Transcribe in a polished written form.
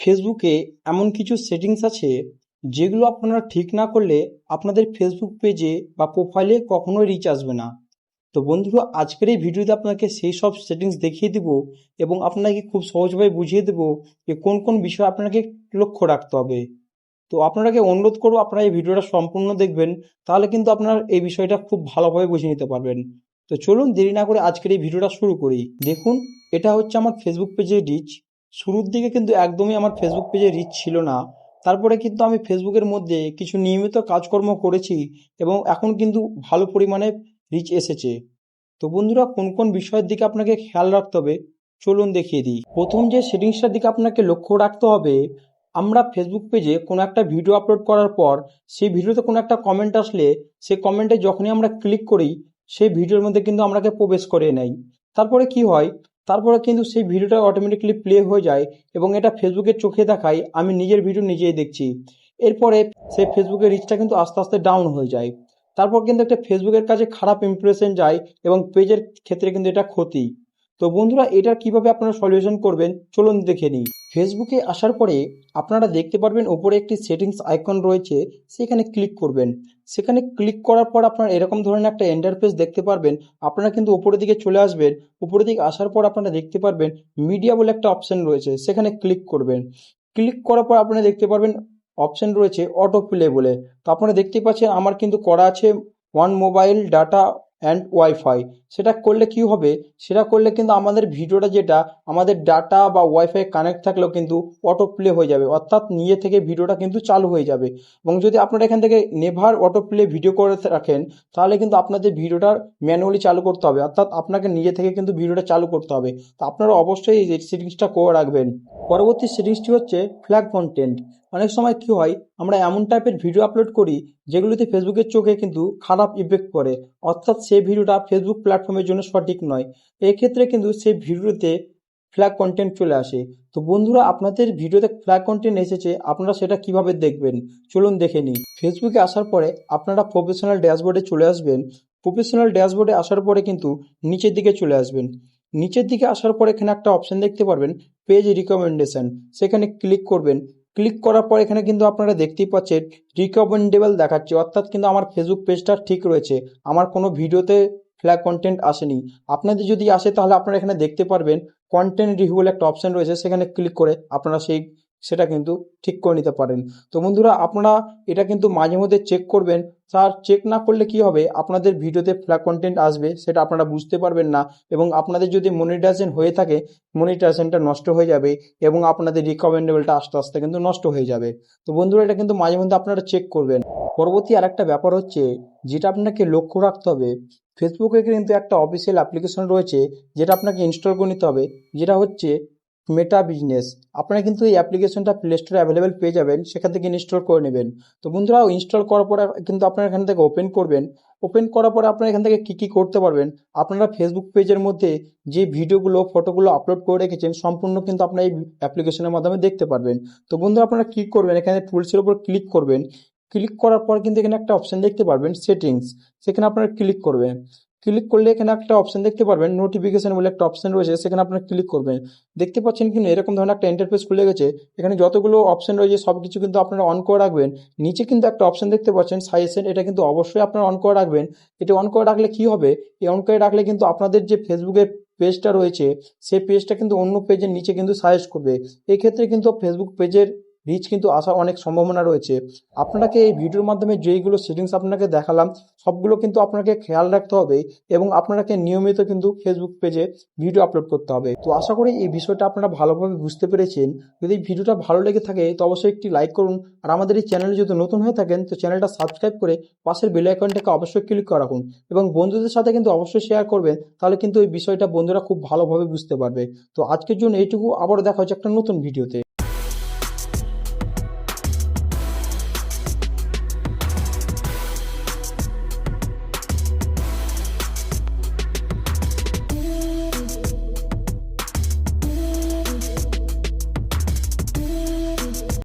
ফেসবুকে এমন কিছু সেটিংস আছে যেগুলো আপনারা ঠিক না করলে আপনাদের ফেসবুক পেজে বা প্রোফাইলে কখনোই রিচ আসবে না। তো বন্ধুরা, আজকের এই ভিডিওতে আপনাকে সেই সব সেটিংস দেখিয়ে দেব এবং আপনাকে খুব সহজভাবে বুঝিয়ে দেব যে কোন কোন বিষয় আপনাকে লক্ষ্য রাখতে হবে। তো আপনাকে অনুরোধ করবো আপনারা এই ভিডিওটা সম্পূর্ণ দেখবেন, তাহলে কিন্তু আপনার এই বিষয়টা খুব ভালোভাবে বুঝে নিতে পারবেন। তো চলুন দেরি না করে আজকের এই ভিডিওটা শুরু করি। দেখুন, এটা হচ্ছে আমার ফেসবুক পেজের রিচ। শুরুর দিকে কিন্তু একদমই আমার ফেসবুক পেজে রিচ ছিল না। তারপরে কিন্তু আমি ফেসবুকের মধ্যে কিছু নিয়মিত কাজকর্ম করেছি এবং এখন কিন্তু ভালো পরিমাণে রিচ এসেছে। তো বন্ধুরা, কোন কোন বিষয়ের দিকে আপনাকে খেয়াল রাখতে হবে চলুন দেখিয়ে দিই। প্রথম যে সেটিংসটার দিকে আপনাকে লক্ষ্য রাখতে হবে, আমরা ফেসবুক পেজে কোনো একটা ভিডিও আপলোড করার পর সেই ভিডিওতে কোনো একটা কমেন্ট আসলে সেই কমেন্টে যখনই আমরা ক্লিক করি সেই ভিডিওর মধ্যে কিন্তু আমাকে প্রবেশ করে নেয়। তারপরে কি হয়, তারপরে কিন্তু সেই ভিডিওটা অটোমেটিকলি প্লে হয়ে যায় এবং এটা ফেসবুকের চোখে দেখায় আমি নিজের ভিডিও নিজেই দেখছি। এরপরে সেই ফেসবুকের রিচটা কিন্তু আস্তে আস্তে ডাউন হয়ে যায়। তারপর কিন্তু একটা ফেসবুকের কাছে খারাপ ইমপ্রেশন যায় এবং পেজের ক্ষেত্রে কিন্তু এটা ক্ষতি। তো বন্ধুরা, এটা কিভাবে আপনারা সলিউশন করবেন চলুন দেখে নিই। ফেসবুকে আসার পরে আপনারা দেখতে পারবেন ওপরে একটি সেটিংস আইকন রয়েছে, সেখানে ক্লিক করবেন। সেখানে ক্লিক করার পর আপনারা এরকম ধরনের একটা ইন্টারফেস দেখতে পারবেন। আপনারা কিন্তু উপরের দিকে চলে আসবেন। উপরের দিকে আসার পর আপনারা দেখতে পারবেন মিডিয়া বলে একটা অপশন রয়েছে, সেখানে ক্লিক করবেন। ক্লিক করার পর আপনারা দেখতে পারবেন অপশন রয়েছে অটো প্লে বলে। তো আপনারা দেখতে পাচ্ছেন আমার কিন্তু করা আছে one mobile data and wifi. সেটা করলে কি হবে, সেটা করলে কিন্তু আমাদের ভিডিওটা যেটা আমাদের ডাটা বা ওয়াইফাই কানেক্ট থাকলেও কিন্তু অটো প্লে হয়ে যাবে, অর্থাৎ নিজে থেকে ভিডিওটা কিন্তু চালু হয়ে যাবে। এবং যদি আপনারা এখান থেকে নেভার অটো প্লে ভিডিও করে রাখেন, তাহলে কিন্তু আপনাদের ভিডিওটা ম্যানুয়ালি চালু করতে হবে, অর্থাৎ আপনাকে নিজে থেকে কিন্তু ভিডিওটা চালু করতে হবে। তো আপনারা অবশ্যই এই সেটিংসটা করে রাখবেন। পরবর্তী সেটিংসটি হচ্ছে ফ্ল্যাগ কন্টেন্ট। অনেক সময় কি হয়, আমরা এমন টাইপের ভিডিও আপলোড করি যেগুলিতে ফেসবুকের চোখে কিন্তু খারাপ ইফেক্ট পড়ে, অর্থাৎ সেই ভিডিওটা ফেসবুক প্ল্যাটফর্মের জন্য সঠিক নয়। এক্ষেত্রে কিন্তু সেই ভিডিওতে ফ্ল্যাগ কন্টেন্ট চলে আসে। তো বন্ধুরা, আপনাদের ভিডিওতে ফ্ল্যাগ কন্টেন্ট এসেছে, আপনারা সেটা কিভাবে দেখবেন চলুন দেখে নিই। ফেসবুকে আসার পরে আপনারা প্রফেশনাল ড্যাশবোর্ডে চলে আসবেন। প্রফেশনাল ড্যাশবোর্ডে আসার পরে কিন্তু নিচের দিকে চলে আসবেন। নিচের দিকে আসার পরে এখানে একটা অপশন দেখতে পারবেন পেজ রিকমেন্ডেশন, সেখানে ক্লিক করবেন। ক্লিক করার পর এখানে কিন্তু আপনারা দেখতেই পাচ্ছেন রিকমেন্ডেবল দেখাচ্ছে, অর্থাৎ কিন্তু আমার ফেসবুক পেজটা ঠিক রয়েছে, আমার কোনো ভিডিওতে ফ্ল্যাগ কন্টেন্ট আসেনি। আপনাদের যদি আসে তাহলে আপনারা এখানে দেখতে পারবেন কন্টেন্ট রিভিউ বলে একটা অপশন রয়েছে, সেখানে ক্লিক করে আপনারা সেটা কিন্তু ঠিক করে নিতে পারেন। তো বন্ধুরা, আপনারা এটা কিন্তু মাঝে মধ্যে চেক করবেন। স্যার, চেক না করলে কি হবে, আপনাদের ভিডিওতে ফ্ল্যাগ কন্টেন্ট আসবে সেটা আপনারা বুঝতে পারবেন না এবং আপনাদের যদি মনিটাইজেশন হয়ে থাকে মনিটাইজেশনটা নষ্ট হয়ে যাবে এবং আপনাদের রিকমেন্ডেবলটা আস্তে আস্তে কিন্তু নষ্ট হয়ে যাবে। তো বন্ধুরা, এটা কিন্তু মাঝে মধ্যে আপনারা চেক করবেন। পরবর্তী আরেকটা ব্যাপার হচ্ছে যেটা আপনাকে লক্ষ্য রাখতে হবে, ফেসবুকে কিন্তু একটা অফিসিয়াল অ্যাপ্লিকেশন রয়েছে যেটা আপনাকে ইনস্টল করে নিতে হবে, যেটা হচ্ছে মেটা বিজনেস। আপনারা কিন্তু এই অ্যাপ্লিকেশনটা প্লে স্টোরে অ্যাভেলেবেল পেয়ে যাবেন, সেখান থেকে ইনস্টল করে নেবেন। তো বন্ধুরা, ইনস্টল করার পরে কিন্তু আপনারা এখান থেকে ওপেন করবেন। ওপেন করার পরে আপনারা এখান থেকে কী কী করতে পারবেন, আপনারা ফেসবুক পেজের মধ্যে যে ভিডিওগুলো ফটোগুলো আপলোড করে রেখেছেন সম্পূর্ণ কিন্তু আপনারা এই অ্যাপ্লিকেশনের মাধ্যমে দেখতে পারবেন। তো বন্ধুরা, আপনারা কী করবেন, এখানে টুলসের উপর ক্লিক করবেন। ক্লিক করার পর কিন্তু এখানে একটা অপশন দেখতে পারবেন সেটিংস, সেখানে আপনারা ক্লিক করবেন। ক্লিক করলে এখানে একটা অপশন দেখতে পারবেন নোটিফিকেশন বলে একটা অপশন রয়েছে, সেখানে আপনারা ক্লিক করবেন। দেখতে পাচ্ছেন কিন্তু এরকম ধরনের একটা ইন্টারফেস খুলে গেছে। এখানে যতগুলো অপশন রয়েছে সব কিছু কিন্তু আপনারা অন করে রাখবেন। নিচে কিন্তু একটা অপশন দেখতে পাচ্ছেন সাজেশন, এটা কিন্তু অবশ্যই আপনারা অন করে রাখবেন। এটা অন করে রাখলে কি হবে, এই অন করে রাখলে কিন্তু আপনাদের যে ফেসবুকের পেজটা রয়েছে সেই পেজটা কিন্তু অন্য পেজের নিচে কিন্তু সাজেস্ট করবে। এক্ষেত্রে কিন্তু ফেসবুক পেজের রিচ কিন্তু আসার অনেক সম্ভাবনা রয়েছে। আপনাকে এই ভিডিওর মাধ্যমে যেইগুলো সেটিংস আপনাকে দেখালাম সবগুলো কিন্তু আপনাকে খেয়াল রাখতে হবে এবং আপনাকে নিয়মিত কিন্তু ফেসবুক পেজে ভিডিও আপলোড করতে হবে। তো আশা করি এই বিষয়টা আপনারা ভালোভাবে বুঝতে পেরেছেন। যদি এই ভিডিওটা ভালো লেগে থাকে তো অবশ্যই একটি লাইক করুন, আর আমাদের এই চ্যানেলে যদি নতুন হয়ে থাকেন তো চ্যানেলটা সাবস্ক্রাইব করে পাশের বেল আইকনটাকে অবশ্যই ক্লিক করে রাখুন এবং বন্ধুদের সাথে কিন্তু অবশ্যই শেয়ার করবেন, তাহলে কিন্তু এই বিষয়টা বন্ধুরা খুব ভালোভাবে বুঝতে পারবে। তো আজকের জন্য এইটুকু, আবারও দেখা হচ্ছে একটা নতুন ভিডিওতে।